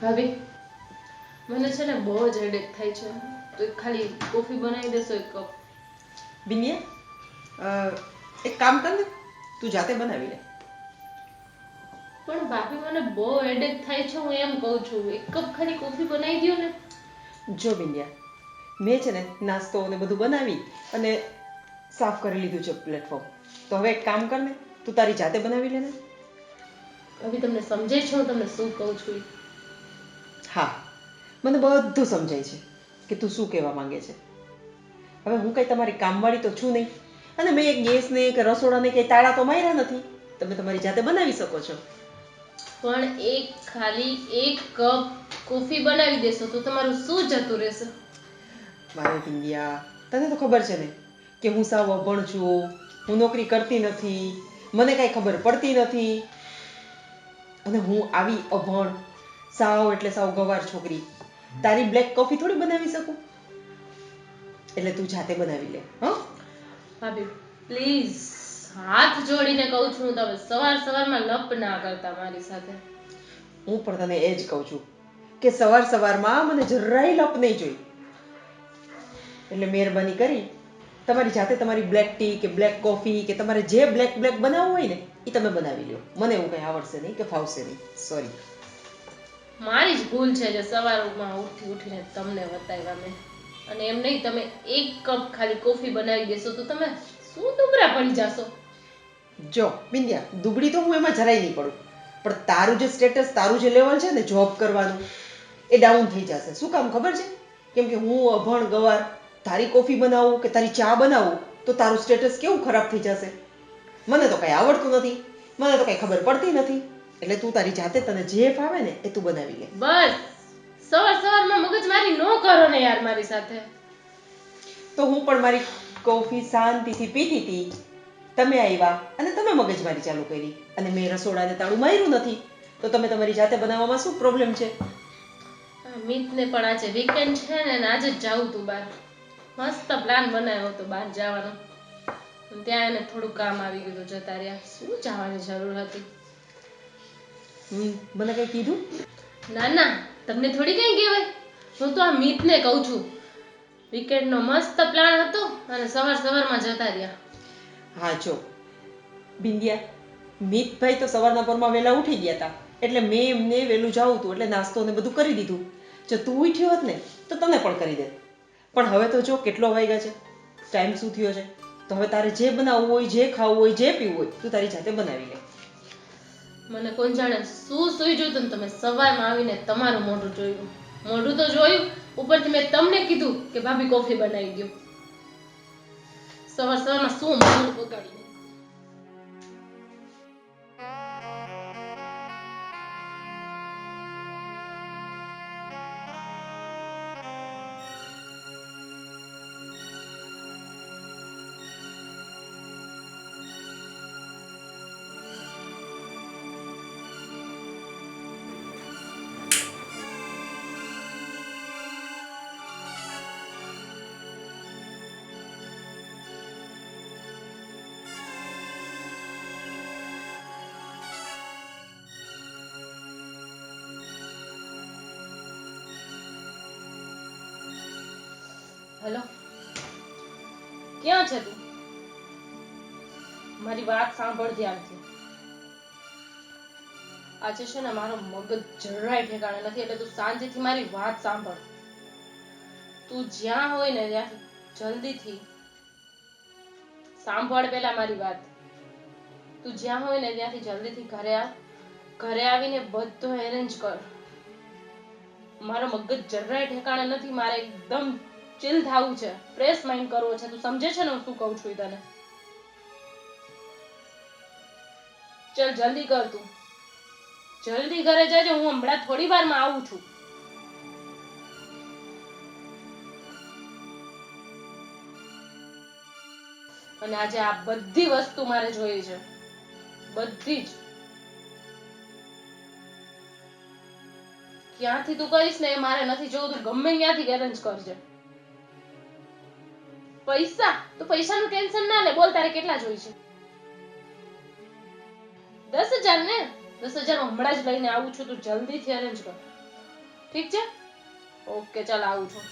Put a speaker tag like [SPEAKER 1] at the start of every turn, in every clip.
[SPEAKER 1] ભાભી મને છે ને બહુ જ હેડેક થાય છે, તો ખાલી કોફી બનાવી દેશો એક કપ?
[SPEAKER 2] બિનિયા એક કામ કર ને, તું જાતે બનાવી લે.
[SPEAKER 1] પણ ભાભી મને બહુ હેડેક થાય છે, હું એમ કહું છું, એક કપ ખાલી કોફી બનાવી દો ને.
[SPEAKER 2] જો બિનિયા, મેં છે ને નાસ્તો ને બધું બનાવી અને સાફ કરી લીધું છે પ્લેટફોર્મ. તો હવે એક કામ કર ને, તું તારી જાતે બનાવી લે ને.
[SPEAKER 1] ભાભી તમને સમજે છે હું તમને શું કહું છું?
[SPEAKER 2] હા, મને બધું સમજાય છે કે તું શું કહેવા માંગે છે. હવે હું કંઈ તમારી કામવાળી તો છું નહીં, અને મેં એક ગેસને કે રસોડાને કંઈ તાળા તો માર્યા નથી. તમે તમારી જાતે બનાવી શકો છો.
[SPEAKER 1] પણ ખાલી એક કપ કોફી બનાવી દેશો તો તમારું શું જતું રહેશે?
[SPEAKER 2] મારે બિંદિયા, તને તો ખબર છે ને કે હું સાવ અભણ છું, હું નોકરી કરતી નથી, મને કાંઈ ખબર પડતી નથી, અને હું આવી અભણ સાવ એટલે સાવ ગવાર છોકરી તારી બ્લેક કોફી થોડી બનાવી શકું. એટલે તું જાતે બનાવી લે.
[SPEAKER 1] ભાભી પ્લીઝ, હાથ જોડીને કહું છું, તમે સવારમાં લપ ના કરતા મારી સાથે.
[SPEAKER 2] હું પણ તને એ જ કહું છું કે સવારમાં મને જરાય લપ નહીં જોઈ. એટલે મહેરબાની કરી તમારી જાતે તમારી બ્લેક ટી કે બ્લેક કોફી કે તમારે જે બ્લેક બનાવવું હોય ને એ તમે બનાવી લો. મને એવું કંઈ આવડશે નહીં કે ફાવશે નહીં, સોરી.
[SPEAKER 1] મારી જ ભૂલ છે જે સવારમાં ઉઠીને તમને બતાવ્યા મેં. અને એમ નહીં, તમે એક કપ ખાલી કોફી બનાવી દેશો તો તમે શું દુબળા પડી જાશો.
[SPEAKER 2] જો બિંદિયા, દુબળી તો હું એમાં જરાય નહીં પડું, પણ તારું જે સ્ટેટસ, તારું જે લેવલ છે ને જોબ કરવાનું, એ ડાઉન થઈ જશે. શું કામ ખબર છે? કેમ કે હું અભણ ગવાર તારી કોફી બનાવું કે તારી ચા બનાવું તો તારું સ્ટેટસ કેવું ખરાબ થઈ જશે. મને તો કંઈ આવડતું નથી, મને તો કંઈ ખબર પડતી નથી. એટલે તું તારી જાતે તને જે ફાવે ને એ તું બનાવી લે.
[SPEAKER 1] બસ, સવારમાં મગજમારી ન કરો ને યાર મારી સાથે.
[SPEAKER 2] તો હું પણ મારી કોફી શાંતિથી પીતી હતી, તમે આવ્યા અને તમે મગજમારી ચાલુ કરી, અને મેં રસોડાને તાળું માર્યું નથી. તો તમે તમારી જાતે બનાવવામાં શું પ્રોબ્લેમ છે?
[SPEAKER 1] મિતને પણ આજે વીકેન્ડ છે ને, આજે જ જાવું તું બહાર. મસ્ત પ્લાન બનાવ્યો હતો બહાર જવાનો, ત્યાં એને થોડું કામ આવી ગયું, જતા રહ્યા. શું જવાની જરૂર હતી?
[SPEAKER 2] મને કંઈ કીધું?
[SPEAKER 1] ના, તમને થોડી કઈ કહેવાય. હું તો આ મિતને કહું છું, વીકેન્ડનો મસ્ત પ્લાન હતો અને સવારમાં જતા રહ્યા.
[SPEAKER 2] હા જો બિંદિયા, મિતભાઈ તો સવારના પોરમાં વહેલા ઉઠી ગયા હતા, એટલે મેં એમને વહેલું જવું હતું એટલે નાસ્તો ને બધું કરી દીધું. જો તું ઉઠ્યો હોત ને તો તને પણ કરી દે. પણ હવે તો જો કેટલો વાગ્યા છે, ટાઈમ શું થયો છે. તો હવે તારે જે બનાવવું હોય, જે ખાવું હોય, જે પીવું હોય, તું તારી જાતે બનાવી લે.
[SPEAKER 1] મને કોણ જાણે શું સુઈ જોયું ને, તમે સવારમાં આવીને તમારું મોઢું જોયું. મોઢું તો જોયું, ઉપરથી મેં તમને કીધું કે ભાભી કોફી બનાવી દો. સવારમાં શું મોઢું બગાડી. હેલો, ક્યાં છે તું? મારી વાત સાંભળ ધ્યાનથી. આજે છે ને મારો મગજ જરાય ઠેકાણે નથી, એટલે તું શાંતિથી મારી વાત સાંભળ. તું જ્યાં હોય ને ત્યાંથી જલ્દીથી સાંભળ. પેલા મારી વાત, તું જ્યાં હોય ને ત્યાંથી જલ્દીથી ઘરે આવ. ઘરે આવીને બધું એરેન્જ કર. મારો મગજ જરાય ઠેકાણે નથી, મારે એકદમ ચિલ થવું છે, ફ્રેશ માઇન્ડ કરવો છે. તું સમજે છે ને હું શું કહું છું તને? ચલ જલ્દી કર, તું જલ્દી ઘરે જજે. હું હમણાં થોડી વારમાં આવું છું. અને આજે આ બધી વસ્તુ મારે જોઈ છે, બધી જ. ક્યાંથી તું કરીશ ને એ મારે નથી જોવું, તું ગમે ત્યાંથી અરેન્જ કરજે. પૈસા? તો પૈસાનું ટેન્શન ના લે. બોલ તારે કેટલા જોઈ છે? 10,000 ને? 10,000 હમણાં જ લઈને આવું છું, તું જલ્દીથી અરેન્જ કર. ઠીક છે? ઓકે, ચાલ આવું છું.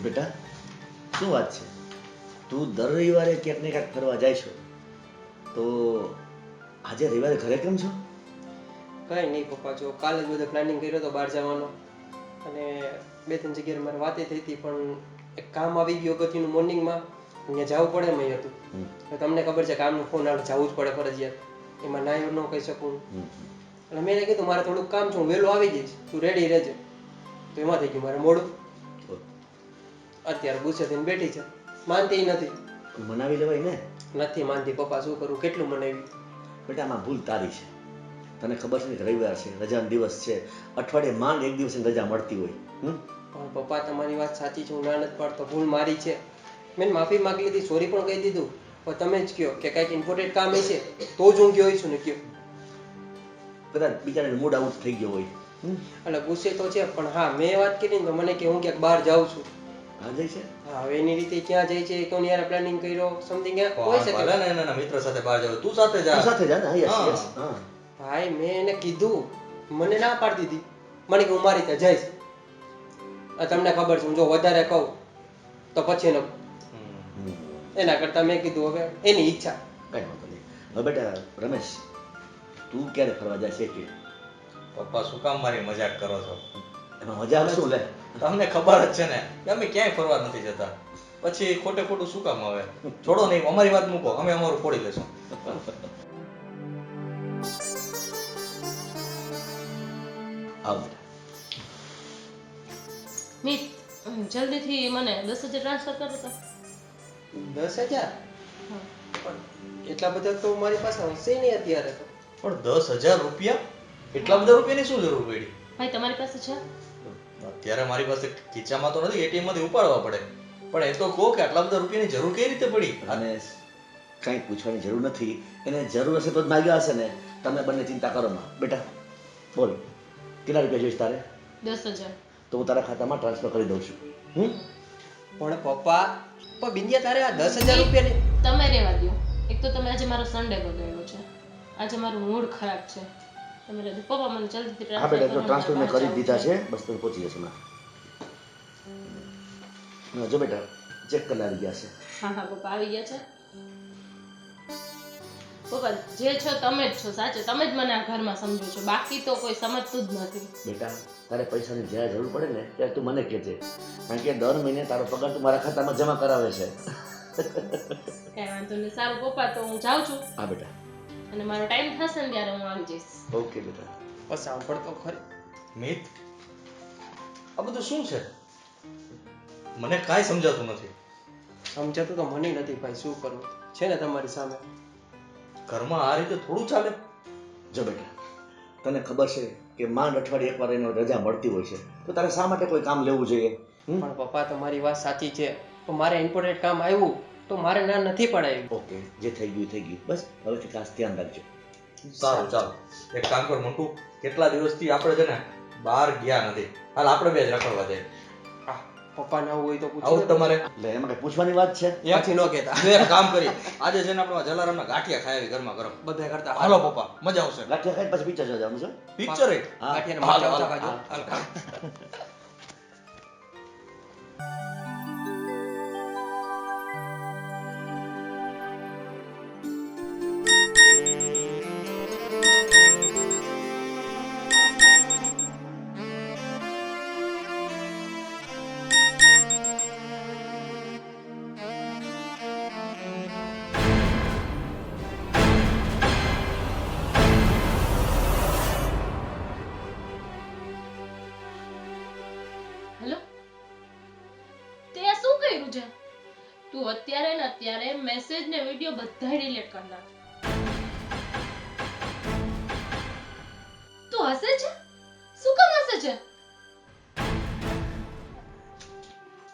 [SPEAKER 3] બેટા શું વાત છે? તું દર રવિવારે ક્યાંક ને ક્યાંક ફરવા જાય છો, તો આજે રવિવારે ઘરે કેમ છો?
[SPEAKER 4] કઈ નહીં પપ્પા, જો કાલે જ બધો પ્લાનિંગ કર્યો હતો બહાર જવાનો, અને બે ત્રણ જગ્યાએ મારે વાતે થઈ હતી, પણ એક કામ આવી ગયું અગત્યનું મોર્નિંગમાં, અહીંયા જવું પડે એમ હતું. હવે તમને ખબર છે કામનો ફોન આવે જવું જ પડે ફરજિયાત, એમાં ના ન કહી શકું. એટલે મેં એને કીધું મારે થોડુંક કામ છે, હું વહેલો આવી જઈશ, તું રેડી રહેજે. તો એમાં થઈ ગયું મારે મોડું. અત્યારે ગુસ્સે થઈને બેઠી છે, માનતી નથી.
[SPEAKER 3] મનાવી લેવાય ને.
[SPEAKER 4] નથી માનતી પપ્પા, શું કરું, કેટલું મનાવી.
[SPEAKER 3] બેટા આમાં ભૂલ તારી છે. તને ખબર છે ને કે રવિવાર છે, રજાનો દિવસ છે, અઠવાડિયે માંડ એક દિવસની રજા મળતી હોય.
[SPEAKER 4] પણ પપ્પા તમારી વાત સાચી છે, હું ના નથી પાડતો, ભૂલ મારી છે. મેં માફી માંગી લીધી, સોરી પણ કહી દીધું, પણ તમે જ કહો કે કંઈક ઇમ્પોર્ટન્ટ કામ હશે તો જ હું ગયો છું ને કયો.
[SPEAKER 3] કદાચ બિચારાને મૂડ આઉટ થઈ ગયો હોય.
[SPEAKER 4] એટલે ગુસ્સે તો છે, પણ હા મેં વાત કરી ને તો મને કે હું ક્યાંક બહાર જાઉં છું.
[SPEAKER 3] હા જાય છે.
[SPEAKER 4] હા, હવે એની રીતે ક્યાં જાય છે, કોની યાર પ્લાનિંગ કર્યો, સમથિંગ હોય શકે.
[SPEAKER 5] ભલે ને એના મિત્ર સાથે બહાર જાવ, તું સાથે જા.
[SPEAKER 3] તું સાથે જા ને. યસ
[SPEAKER 5] હા.
[SPEAKER 3] યસ. હા
[SPEAKER 4] ભાઈ મેં એને કીધું, મને ના પાડતી હતી, મને કે હું મારી ત્યાં જઈશ. તમને ખબર છે, હું જો વધારે કહું તો પછી એના કરતા મેં કીધું હવે એની ઈચ્છા.
[SPEAKER 3] કઈ વાંધો નહીં. હવે બેટા રમેશ, તું ક્યારે ફરવા જાય છે કે?
[SPEAKER 5] પપ્પા શું કામ મારી મજાક કરો છો?
[SPEAKER 3] એમાં મજા શું લે?
[SPEAKER 5] તમને ખબર જ છે ને કે અમે ક્યાંય ફરવા નથી જતા, પછી ખોટે ખોટું શું કામ આવે? છોડો નહીં, અમારી વાત મૂકો, અમે અમારું ફોડી લેશું.
[SPEAKER 3] આવ બેટા.
[SPEAKER 1] મિત, જલ્દીથી મને 10,000 ટ્રાન્સફર કરો તો.
[SPEAKER 4] 10,000?
[SPEAKER 1] હા.
[SPEAKER 4] પણ એટલા બધા તો મારી પાસે હશે નહીં અત્યારે તો.
[SPEAKER 5] પણ 10,000 રૂપિયા? એટલા બધા રૂપિયાની શું જરૂર પડી?
[SPEAKER 1] ભાઈ તમારી પાસે છે?
[SPEAKER 5] અત્યારે મારી પાસે ખીચામાં તો નથી, એટીએમ માંથી ઉપાડવા પડે. પણ એ તો કહો કે આટલા બધા રૂપિયાની જરૂર કઈ રીતે પડી?
[SPEAKER 3] અને કંઈ પૂછવાની જરૂર નથી. એને જરૂર હશે તો જ માગ્યા હશે ને. તમે બંને ચિંતા કરો માં. બેટા બોલ, કેટલા રૂપિયા જોઈશ તારે?
[SPEAKER 1] 10,000.
[SPEAKER 3] તો હું તારા ખાતામાં ટ્રાન્સફર કરી દઉં છું.
[SPEAKER 4] પણ પપ્પા, પણ બિંદિયા તારે આ 10,000 રૂપિયાની.
[SPEAKER 1] તમે રહેવા દો. એક તો તમે આજે મારો સન્ડે બગાડ્યો છે, આજે મારું મૂડ ખરાબ છે. તમે રહેજો. પપ્પા મને જલ્દીથી
[SPEAKER 3] હા બેટા, જો
[SPEAKER 1] ટ્રાન્સફર
[SPEAKER 3] ટ્રાન્સફર મેં કરી જ દીધા છે, બસ તમે પહોંચી જશે માં. જો બેટા ચેક કરી આવી ગયા છે.
[SPEAKER 1] હા હા પપ્પા આવી ગયા છે. પપ્પા જે છો તમે જ છો, સાચે તમે જ મને આ ઘરમાં સમજો છો, બાકી તો કોઈ સમજતું જ નથી.
[SPEAKER 3] બેટા તારે પૈસાની જ્યારે જરૂર પડે ને ત્યારે તું મને કહેજે, કારણ કે દર મહિને તારો પગાર તું મારા ખાતામાં જમા કરાવે છે.
[SPEAKER 1] કઈ વાંધો નહીં. સારું પપ્પા, તો હું જાઉં છું,
[SPEAKER 3] હા બેટા.
[SPEAKER 1] અને મારો ટાઈમ થશે ને ત્યારે હું આવી જઈશ.
[SPEAKER 3] ઓકે બેટા.
[SPEAKER 4] પણ સાંભળ તો ખરી.
[SPEAKER 5] મિત, આ બધું શું છે? મને કાંઈ સમજાતું નથી.
[SPEAKER 4] સમજાતું તો મને નથી ભાઈ, શું કરવું છે ને તમારી સામે.
[SPEAKER 5] ઘરમાં આ રીતે થોડું ચાલે?
[SPEAKER 3] જો બેટા, તને ખબર છે કે માંડ અઠવાડિયે એકવાર એને રજા મળતી હોય છે, તો તારે શા માટે કોઈ કામ લેવું જોઈએ?
[SPEAKER 4] પણ પપ્પા તમારી વાત સાચી છે, પણ મારે ઇમ્પોર્ટન્ટ કામ આવ્યું તો મારે ના નથી પડાયું.
[SPEAKER 3] ઓકે, જે થઈ ગયું થઈ ગયું. બસ હવેથી ખાસ ધ્યાન રાખજો.
[SPEAKER 5] સારું, ચાલો એક કામ કર મોન્ટુ, કેટલા દિવસથી આપણે છે ને બહાર ગયા નથી, હાલ આપણે બે જ રખડવા જઈએ.
[SPEAKER 4] હા, પપ્પા ના હોય તો પૂછો.
[SPEAKER 5] આવું જ તમારે
[SPEAKER 3] એટલે એમાં કઈ પૂછવાની વાત છે?
[SPEAKER 4] પછી ન કહેતા.
[SPEAKER 5] એક કામ કરી, આજે છે ને આપણે જલારામના ગાંઠિયા ખાઈ આવી ગરમા ગરમ.
[SPEAKER 4] બધા કરતા
[SPEAKER 5] હાલો પપ્પા, મજા આવશે.
[SPEAKER 3] ગાંઠિયા ખાઈને પછી પિક્ચર જોવા જવાનું છે.
[SPEAKER 5] પિક્ચર
[SPEAKER 3] હા.
[SPEAKER 4] ગાંઠિયાને
[SPEAKER 5] હાલો,
[SPEAKER 4] મરચાં
[SPEAKER 5] હાલો,
[SPEAKER 4] ઓછા ખાજો.
[SPEAKER 1] હેલો, તે આ શું કર્યું છે? તું અત્યારે ને અત્યારે મેસેજ ને વિડિયો બધાય ડિલીટ કરી નાખ. તું હસે છે? શું કામ હસે છે?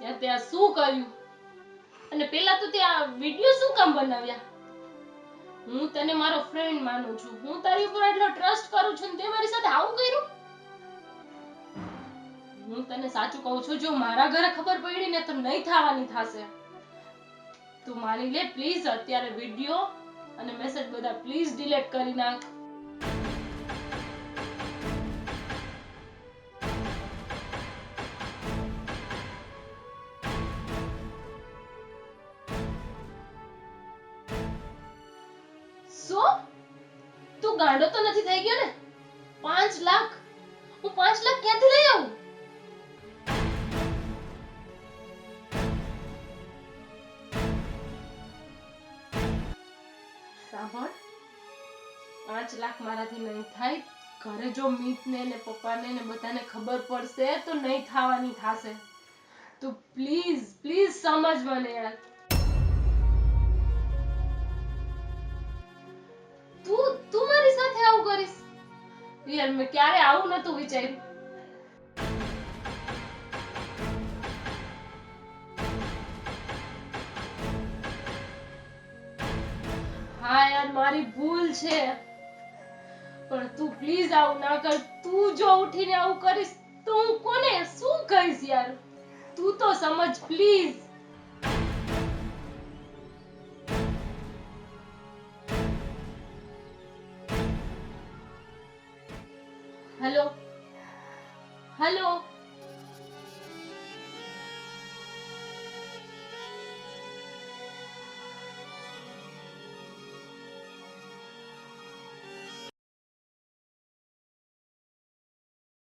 [SPEAKER 1] યાર તે આ શું કર્યું? અને પેલા તો તે આ વિડિયો શું કામ બનાવ્યા? હું તને મારો ફ્રેન્ડ માનું છું, હું તારી ઉપર એટલો ટ્રસ્ટ કરું છું ને તે મારી સાથે આવું કર્યું. હું તને સાચું કહું છું, જો મારા ઘરે ખબર પડી ને તો નહીં થવાની થશે. તું માની લે પ્લીઝ, અત્યારે વિડિયો અને મેસેજ બધા પ્લીઝ ડિલીટ કરી નાખ. શું? તું ગાંડો તો નથી થઈ ગયો ને? 5 લાખ? હું 5 લાખ ક્યાંથી લઈ આવું? સાંભળ, 5 લાખ મારાથી નહીં થાય. ઘરે જો મીતને ને પપ્પાને ને બધાને ખબર પડશે તો નહીં થવાની થાશે. તું પ્લીઝ પ્લીઝ સમજ મને યાર. તું મારી સાથે આવું કરીશ? યાર મેં ક્યારે આવું નતું વિચાર્યું. હા યાર મારી ભૂલ છે, પણ તું પ્લીઝ આવું ના કર. તું જો ઉઠીને આવું કરીશ તો હું કોને શું કહીશ યાર? તું તો સમજ પ્લીઝ. Hello hello